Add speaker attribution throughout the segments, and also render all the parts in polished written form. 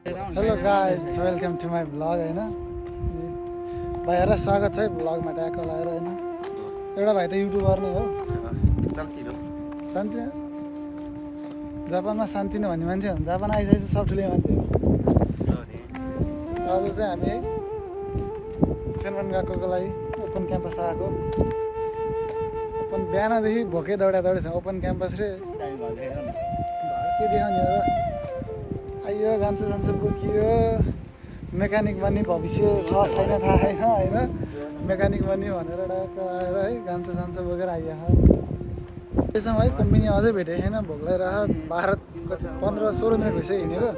Speaker 1: hello guys welcome to my blog होइन भाइहरूलाई स्वागत छ है ब्लगमा ट्याकल आएर होइन एउटा भाइ त युट्युबर नै हो शान्ति जापानमा शान्ति नै भन्ने मान्छे हो जापान आइसकेपछि सब ठुलै मान्छे हो आज चाहिँ हामी सेनवन गएकोको लागि ओपन क्याम्पस आएको ओपन बिहानदेखि भोकै दौडा दौडी छ ओपन क्याम्पस रे के देखाउने हो र आइयो गान्छु जान्छु बोकियो मेकानिक बन्ने भविष्य छ छैन थाहा छैन होइन मेकानिक बन्ने भनेर आएर है गान्छु जान्छु बोकेर आइयो त्यसमा है कम्पनी अझै भेटेको छैन भोक लगाइरह 15-16 मिनट भइसक्यो हिँडेको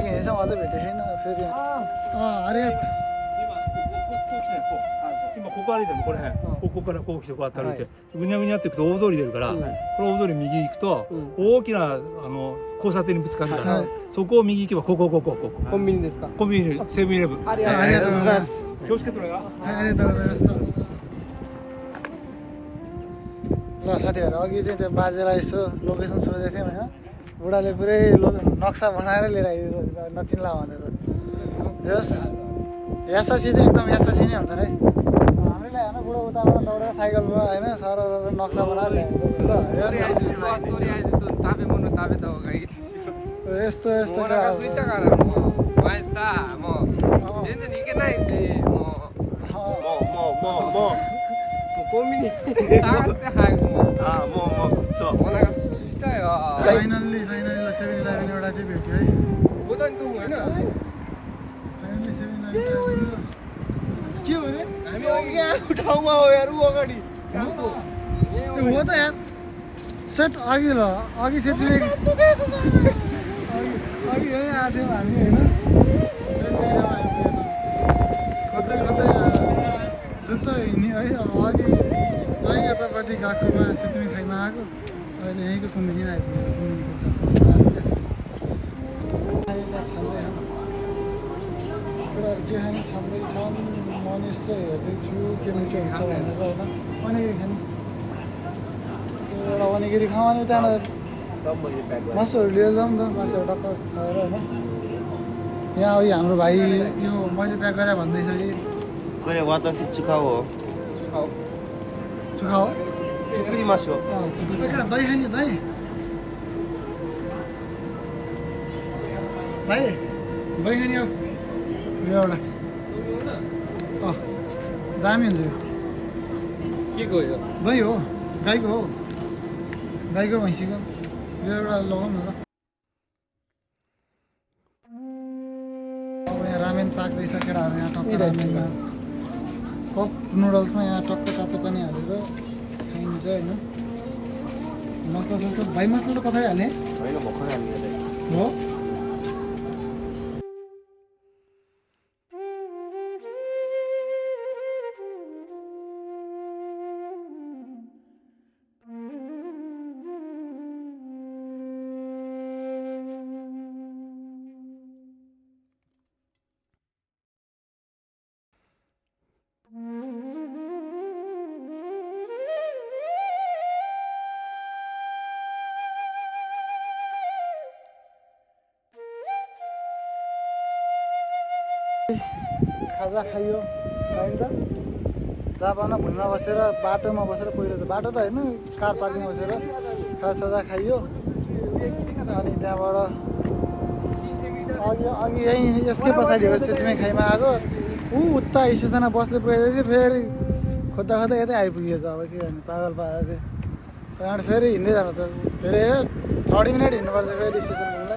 Speaker 1: हिँडेछौँ अझै भेटेको छैन फेरि अरे
Speaker 2: 今ここ歩いてるのこれ、ここからこう来てこうやって歩いて、ぐにゃぐにゃっていくと大通り出るから、この大通り右行くと、大きな交差点にぶつかるから、そこを右行けばこ
Speaker 3: コンビニですか？
Speaker 2: コンビニセブンイレブン。
Speaker 3: ありがとうございます。
Speaker 2: 気をつけてね。
Speaker 1: はい、ありがとうございます。ल साथीहरु अघि चाहिँ त्यो बाजेलाई यसो लोकेसन सोधेको थियौँ होइन बुढाले पुरै नक्सा बनाएर लिएर आइदियो नचिन्ला भनेर जस यासासी चाहिँ एकदम यासासी नै हुन्छ है हामीले होइन बुढो उताबाट दौडेर साइकलमा होइन सारा नक्सा बनाएर यस्तो यस्तो फाइनल्ली 7-11 एउटा चाहिँ भेट्यो है के हो
Speaker 3: हामी अघि यहाँ ठाउँमा हो यार उ अगाडि
Speaker 1: हो त यार सेट अघि ल अघि सेचिने अघि यहीँ आएको थियौँ हामी होइन खोज्दै खोज्दै जुत्ता हिँड्ने है अब अघि यहीँ यतापट्टि गएकोमा सेचिमी खाइमा आएको अहिले यहीँको कुम्बिनी आइपुग्यो कुम्बिनीको त्यहाँ छान्दै एउटा के खाने छान्दैछन् मनिस चाहिँ हेर्दैछु के मिठो हुन्छ भनेर होइन अनिगिरी खाने त्यो एउटा अनिगिरी खाउँ अनि त्यहाँबाट मासुहरू लिएर जाउँ न त मासुहरू टक्क खाएर होइन यहाँ उयो हाम्रो भाइ यो मैले प्याक गरेँ भन्दैछ कि
Speaker 3: これ私使おう
Speaker 1: चुखाओ
Speaker 3: 作りましょう
Speaker 1: एउटा दही खाने दही भाइ दही खाने हो यो एउटा दामी हुन्छ यो
Speaker 3: के को यो
Speaker 1: दही हो गाईको भैँसीको यो एउटा लगाउँ न त अब यहाँ रामेन पाक्दैछ केटाहरू यहाँ टक्क रामेनमा कप नुडल्समा यहाँ टक्क तातो पानी हालेर खाइन्छ होइन मसला ससला भाइ मसला त पछाडि हाल्ने
Speaker 3: होइन भर्खर हाल्ने
Speaker 1: हो खाजा खाइयो होइन त जापानमा भुइँमा बसेर बाटोमा बसेर पहिरो त बाटो त होइन कार पार्किङमा बसेर खाजा खाइयो अनि त्यहाँबाट अघि यहीँ यसकै पछाडि हो सेचमै खाइमा आएको उता स्टेसनमा बसले पुऱ्याइदिएको थियो फेरि खोज्दा खोज्दा यतै आइपुगेछ अब के गर्ने पागल पारेको थियो त्यहाँबाट फेरि हिँड्दै जानु त धेरै 30 मिनट हिँड्नुपर्छ फेरि स्टेसन पुग्न